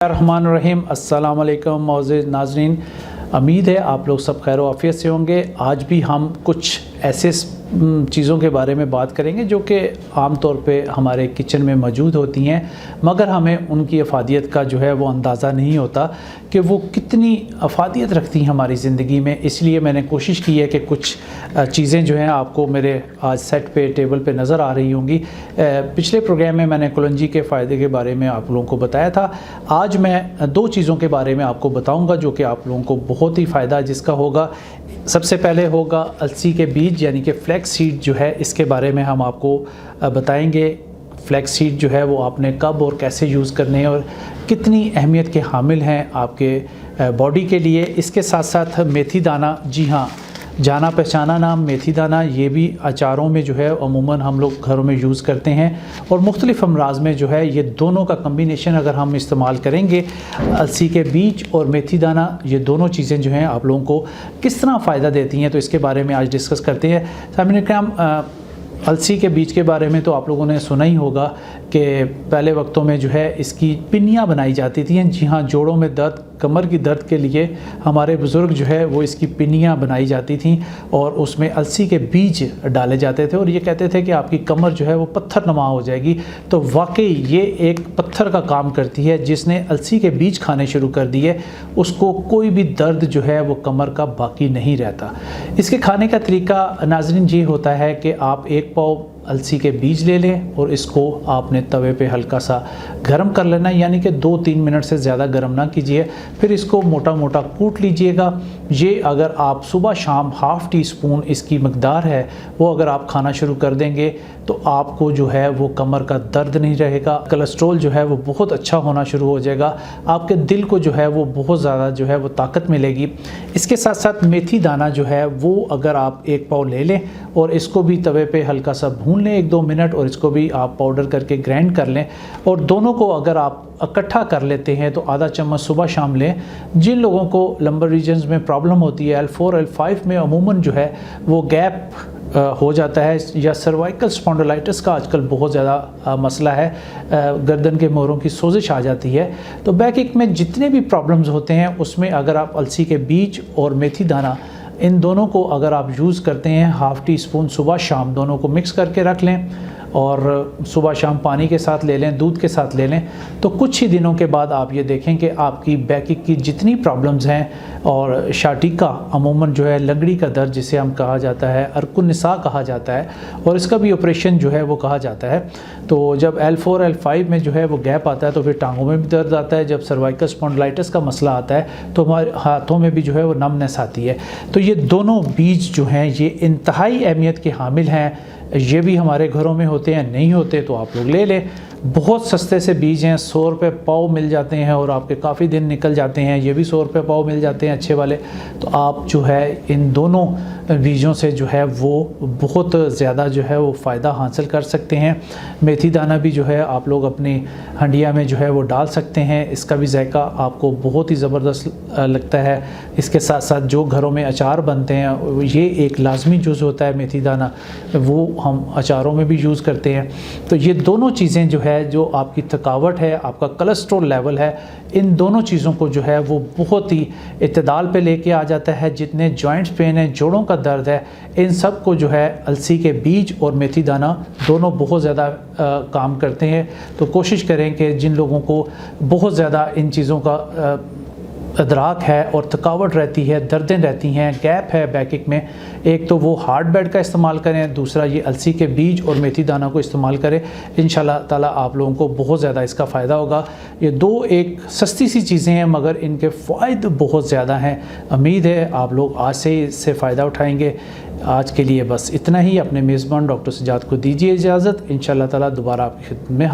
रहमान रहीम। अस्सलाम वालेकुम मौजूद नाजरीन, उम्मीद है आप लोग सब खैर आफियत से होंगे। आज भी हम कुछ ऐसे चीज़ों के बारे में बात करेंगे जो कि आम तौर पे हमारे किचन में मौजूद होती हैं, मगर हमें उनकी अफादियत का जो है वो अंदाज़ा नहीं होता कि वो कितनी अफादियत रखती हैं हमारी ज़िंदगी में। इसलिए मैंने कोशिश की है कि कुछ चीज़ें जो हैं आपको मेरे आज सेट पे टेबल पे नज़र आ रही होंगी। पिछले प्रोग्राम में मैंने कुलंजी के फ़ायदे के बारे में आप लोगों को बताया था। आज मैं दो चीज़ों के बारे में आपको बताऊँगा जो कि आप लोगों को बहुत ही फ़ायदा जिसका होगा। सबसे पहले होगा अलसी के बीज यानी कि फ्लैक्स सीड जो है, इसके बारे में हम आपको बताएंगे। फ्लैक्स सीड जो है वो आपने कब और कैसे यूज़ करने हैं और कितनी अहमियत के हामिल हैं आपके बॉडी के लिए। इसके साथ साथ मेथी दाना, जी हाँ, जाना पहचाना नाम मेथी दाना, ये भी अचारों में जो है अमूमन हम लोग घरों में यूज़ करते हैं और मुख्तलिफ़ अमराज में जो है ये दोनों का कम्बिनेशन अगर हम इस्तेमाल करेंगे, अलसी के बीज और मेथी दाना, ये दोनों चीज़ें जो हैं आप लोगों को किस तरह फ़ायदा देती हैं, तो इसके बारे में आज डिस्कस करते हैं। सामने काम अलसी के बीज के बारे में तो आप लोगों ने सुना ही होगा कि पहले वक्तों में जो है इसकी पिन्नियाँ बनाई जाती थी। जी हाँ, जोड़ों में दर्द, कमर की दर्द के लिए हमारे बुज़ुर्ग जो है वो इसकी पिन्नियाँ बनाई जाती थी और उसमें अलसी के बीज डाले जाते थे और ये कहते थे कि आपकी कमर जो है वो पत्थर नुमा हो जाएगी। तो वाकई ये एक पत्थर का काम करती है। जिसने अलसी के बीज खाने शुरू कर दिए उसको कोई भी दर्द जो है वो कमर का बाकी नहीं रहता। इसके खाने का तरीका नाज़रीन ये होता है कि आप एक पाव अलसी के बीज ले लें और इसको आपने तवे पे हल्का सा गर्म कर लेना, यानी कि 2-3 मिनट से ज़्यादा गर्म ना कीजिए। फिर इसको मोटा मोटा कूट लीजिएगा। ये अगर आप सुबह शाम हाफ़ टी स्पून इसकी मकदार है वो अगर आप खाना शुरू कर देंगे तो आपको जो है वो कमर का दर्द नहीं रहेगा। कोलेस्ट्रॉल जो है वो बहुत अच्छा होना शुरू हो जाएगा। आपके दिल को जो है वो बहुत ज़्यादा जो है वो ताकत मिलेगी। इसके साथ साथ मेथी दाना जो है वो अगर आप एक पाव ले लें और इसको भी तवे पे हल्का सा भून लें 1-2 मिनट और इसको भी आप पाउडर करके ग्राइंड कर लें और दोनों को अगर आप इकट्ठा कर लेते हैं तो आधा चम्मच सुबह शाम लें। जिन लोगों को लंबर रीजन्स में प्रॉब्लम होती है, L4 L5 में अमूमन जो है वो गैप हो जाता है या सर्वाइकल स्पॉन्डिलाइटिस का आजकल बहुत ज़्यादा मसला है, गर्दन के मोरों की सोजिश आ जाती है, तो बैक एक में जितने भी प्रॉब्लम्स होते हैं उसमें अगर आप अलसी के बीज और मेथी दाना इन दोनों को अगर आप यूज़ करते हैं, हाफ़ टी स्पून सुबह शाम दोनों को मिक्स करके रख लें और सुबह शाम पानी के साथ ले लें, दूध के साथ ले लें, तो कुछ ही दिनों के बाद आप ये देखें कि आपकी बैक की जितनी प्रॉब्लम्स हैं और शाटिका अमूमन जो है लंगड़ी का दर्द जिसे हम कहा जाता है, अर्कुन निसा कहा जाता है और इसका भी ऑपरेशन जो है वो कहा जाता है। तो जब L4 L5 में जो है वो गैप आता है तो फिर टांगों में भी दर्द आता है। जब सर्वाइकल स्पॉन्डिलाइटिस का मसला आता है तो हमारे हाथों में भी जो है वो नमनेस आती है। तो ये दोनों बीज जो हैं ये इंतहाई अहमियत के हामिल हैं। ये भी हमारे घरों में होते हैं, नहीं होते तो आप लोग ले लें। बहुत सस्ते से बीज हैं, 100 रुपये पाव मिल जाते हैं और आपके काफ़ी दिन निकल जाते हैं। ये भी 100 रुपये पाव मिल जाते हैं अच्छे वाले। तो आप जो है इन दोनों बीजों से जो है वो बहुत ज़्यादा जो है वो फ़ायदा हासिल कर सकते हैं। मेथी दाना भी जो है आप लोग अपनी हंडिया में जो है वो डाल सकते हैं। इसका भी जायका आपको बहुत ही ज़बरदस्त लगता है। इसके साथ साथ जो घरों में अचार बनते हैं ये एक लाजमी जुज़ होता है मेथी दाना, वो हम अचारों में भी यूज़ करते हैं। तो ये दोनों चीज़ें जो है, जो आपकी थकावट है, आपका कोलेस्ट्रॉल लेवल है, इन दोनों चीज़ों को जो है वो बहुत ही इत्तेदाल पे लेके आ जाता है। जितने जॉइंट्स पेन है, जोड़ों का दर्द है, इन सब को जो है अलसी के बीज और मेथी दाना दोनों बहुत ज़्यादा काम करते हैं। तो कोशिश करें कि जिन लोगों को बहुत ज़्यादा इन चीज़ों का अदराक है और थकावट रहती है, दर्दें रहती हैं, गैप है बैक में, एक तो वो हार्ड बेड का इस्तेमाल करें, दूसरा ये अलसी के बीज और मेथी दाना को इस्तेमाल करें। इंशाल्लाह ताला आप लोगों को बहुत ज़्यादा इसका फ़ायदा होगा। ये दो एक सस्ती सी चीज़ें हैं मगर इनके फ़ायदे बहुत ज़्यादा हैं। उम्मीद है आप लोग आज से इससे फ़ायदा उठाएँगे। आज के लिए बस इतना ही। अपने मेज़बान डॉक्टर सजाद को दीजिए इजाज़त। इंशाल्लाह ताला दोबारा आपकी खिदमत में